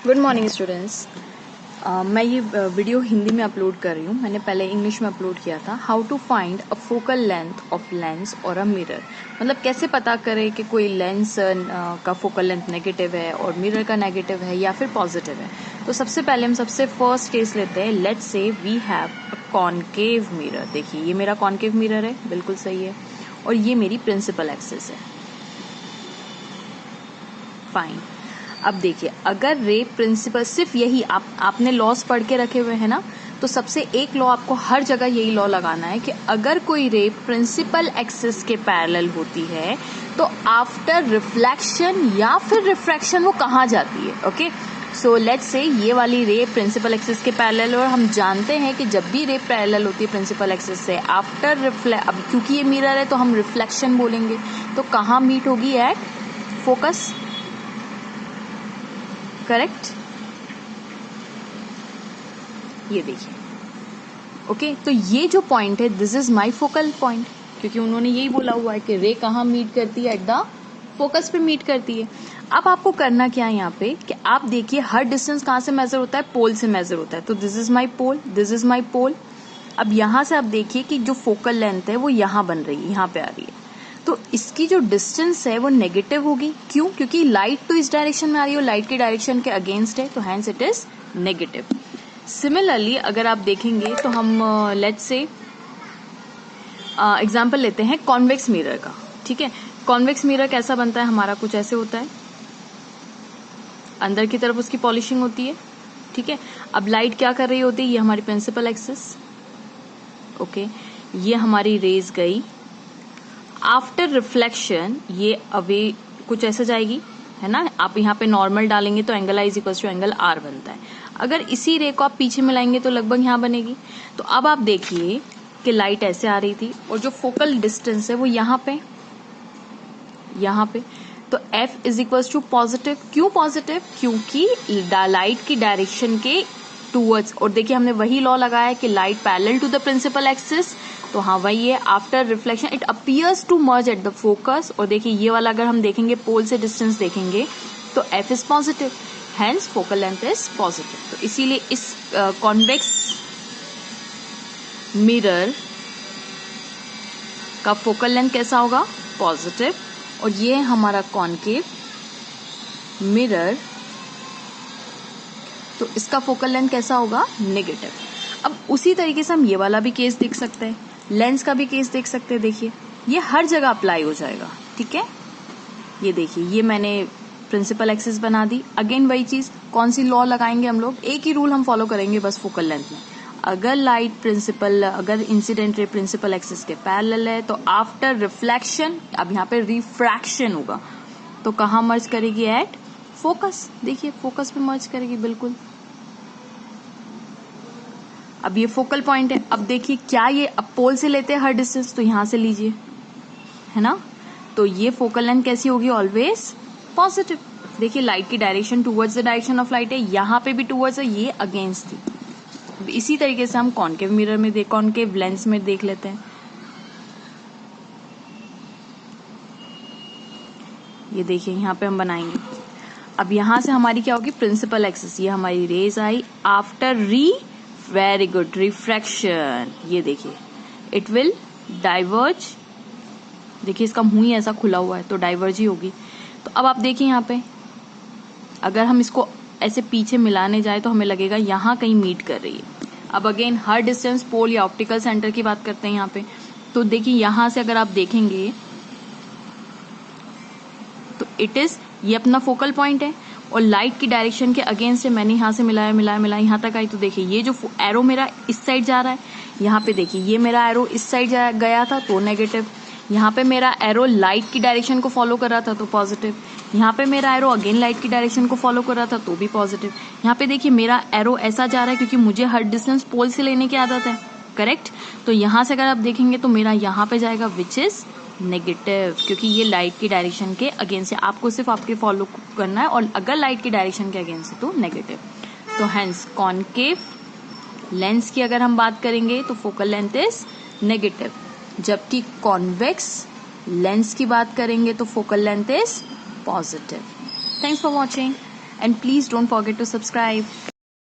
Good morning students. मैं ये video Hindi में अपलोड कर रही हूँ। मैंने पहले इंग्लिश में अपलोड किया था। How to find a focal length of lens और अ मिरर, मतलब कैसे पता करें कि कोई लेंस का फोकल लेंथ नेगेटिव है और मिरर का नेगेटिव है या फिर पॉजिटिव है। तो सबसे पहले हम सबसे फर्स्ट केस लेते हैं। Let's say we have a concave mirror. देखिए ये मेरा कॉनकेव मिरर है, बिल्कुल सही है, और ये मेरी प्रिंसिपल एक्सिस है। फाइन। अब देखिए, अगर रे प्रिंसिपल सिर्फ यही आपने लॉस पढ़ के रखे हुए हैं ना, तो सबसे एक लॉ आपको हर जगह यही लॉ लगाना है कि अगर कोई रे प्रिंसिपल एक्सिस के पैरेलल होती है तो आफ्टर रिफ्लेक्शन या फिर रिफ्रैक्शन वो कहाँ जाती है। ओके, सो लेट्स से ये वाली रे प्रिंसिपल एक्सिस के पैरेलल, और हम जानते हैं कि जब भी रे पैरेलल होती है प्रिंसिपल एक्सिस से आफ्टर अब क्योंकि ये मिरर है तो हम रिफ्लेक्शन बोलेंगे, तो कहाँ मीट होगी? At focus. करेक्ट, ये देखिए। ओके, तो ये जो पॉइंट है this is my focal point, क्योंकि उन्होंने यही बोला हुआ है कि रे कहाँ मीट करती है? एट द फोकस पे मीट करती है। अब आपको करना क्या है यहाँ पे कि आप देखिए हर डिस्टेंस कहाँ से मेजर होता है? पोल से मेजर होता है। तो this is my pole, this is my pole. अब यहाँ से आप देखिए कि जो फोकल लेंथ है वो यहाँ बन रही है, यहाँ पे आ रही है, तो इसकी जो डिस्टेंस है वो नेगेटिव होगी। क्यों? क्योंकि लाइट तो इस डायरेक्शन में आ रही है और लाइट की डायरेक्शन के अगेंस्ट है, तो hence it is negative. Similarly अगर आप देखेंगे तो हम लेट्स से एग्जांपल लेते हैं कॉन्वेक्स मिरर का। ठीक है, कॉन्वेक्स मिरर कैसा बनता है हमारा? कुछ ऐसे होता है, अंदर की तरफ उसकी पॉलिशिंग होती है। ठीक है, अब लाइट क्या कर रही होती है? ये हमारी प्रिंसिपल एक्सिस। ओके, ये हमारी रेज गई, आफ्टर रिफ्लेक्शन ये अवे कुछ ऐसे जाएगी, है ना। आप यहाँ पे नॉर्मल डालेंगे तो angle i is equal to angle r बनता है। अगर इसी रे को आप पीछे मिलाएंगे तो लगभग यहाँ बनेगी। तो अब आप देखिए कि लाइट ऐसे आ रही थी और जो फोकल डिस्टेंस है वो यहाँ पे, यहाँ पे, तो F is equal to positive. क्यों पॉजिटिव? क्योंकि लाइट की डायरेक्शन के टूवर्ड्स, और देखिए हमने वही लॉ लगाया है कि light parallel to the principal axis, तो हाँ वही है। After reflection it appears to merge at the focus, और देखिए ये वाला अगर हम देखेंगे पोल से डिस्टेंस देखेंगे तो F is positive, hence focal length is positive. तो इसीलिए इस कॉन्वेक्स मिरर का फोकल लेंथ कैसा होगा? पॉजिटिव। और ये हमारा कॉनकेव मिरर, तो इसका फोकल लेंथ कैसा होगा? नेगेटिव। अब उसी तरीके से हम ये वाला भी केस देख सकते हैं, लेंस का भी केस देख सकते हैं। देखिए ये हर जगह अप्लाई हो जाएगा। ठीक है, ये देखिए ये मैंने प्रिंसिपल एक्सिस बना दी। अगेन वही चीज, कौन सी लॉ लगाएंगे हम लोग? एक ही रूल हम फॉलो करेंगे बस फोकल लेंथ में। अगर इंसिडेंट रे प्रिंसिपल एक्सिस के पैरेलल है तो आफ्टर रिफ्लेक्शन, अब यहाँ पे रिफ्रैक्शन होगा, तो कहाँ मर्ज करेगी? At focus. देखिए फोकस पे मर्ज करेगी, बिल्कुल। अब ये फोकल पॉइंट है। अब देखिए क्या ये अब पोल से लेते हैं हर डिस्टेंस, तो यहां से लीजिए, है ना। तो ये फोकल लेंथ कैसी होगी? Always positive. देखिए लाइट की direction towards the direction of light है, यहाँ पे भी टूवर्ड्स है, ये अगेंस्ट थी। इसी तरीके से हम कॉनकेव मिरर में कॉनकेव लेंस में देख लेते हैं। ये देखिए यहाँ पे हम बनाएंगे। अब यहां से हमारी क्या होगी? प्रिंसिपल एक्सिस, ये हमारी रेज आई आफ्टर वेरी गुड रिफ्रैक्शन। ये देखिए इट विल डाइवर्ज, देखिए इसका मुंह ही ऐसा खुला हुआ है तो डाइवर्ज ही होगी। तो अब आप देखिए यहाँ पे अगर हम इसको ऐसे पीछे मिलाने जाए तो हमें लगेगा यहाँ कहीं मीट कर रही है। अब अगेन हर डिस्टेंस पोल या ऑप्टिकल सेंटर की बात करते हैं यहाँ पे, तो देखिए यहां से अगर आप देखेंगे तो इट इज, ये अपना फोकल पॉइंट है और लाइट की डायरेक्शन के अगेंस्ट है। मैंने यहाँ से मिलाया मिलाया मिलाया यहाँ तक आई, तो देखिए ये जो एरो मेरा इस साइड जा रहा है, यहाँ पे देखिए ये मेरा एरो इस साइड गया था तो नेगेटिव, यहाँ पे मेरा एरो लाइट की डायरेक्शन को फॉलो कर रहा था तो पॉजिटिव, यहाँ पे मेरा एरो अगेन लाइट की डायरेक्शन को फॉलो कर रहा था तो भी पॉजिटिव। यहाँ पे देखिए मेरा एरो ऐसा जा रहा है क्योंकि मुझे हर डिस्टेंस पोल से लेने की आदत है। करेक्ट, तो यहाँ से अगर आप देखेंगे तो मेरा यहाँ पे जाएगा विच इज नेगेटिव, क्योंकि ये लाइट की डायरेक्शन के अगेंस्ट है। आपको सिर्फ आपके फॉलो करना है, और अगर लाइट की डायरेक्शन के अगेंस्ट है तो नेगेटिव। तो हैंस कॉनकेव लेंस की अगर हम बात करेंगे तो फोकल लेंथ इज नेगेटिव, जबकि कॉन्वेक्स लेंस की बात करेंगे तो focal length is positive. Thanks for watching. and please don't forget to subscribe.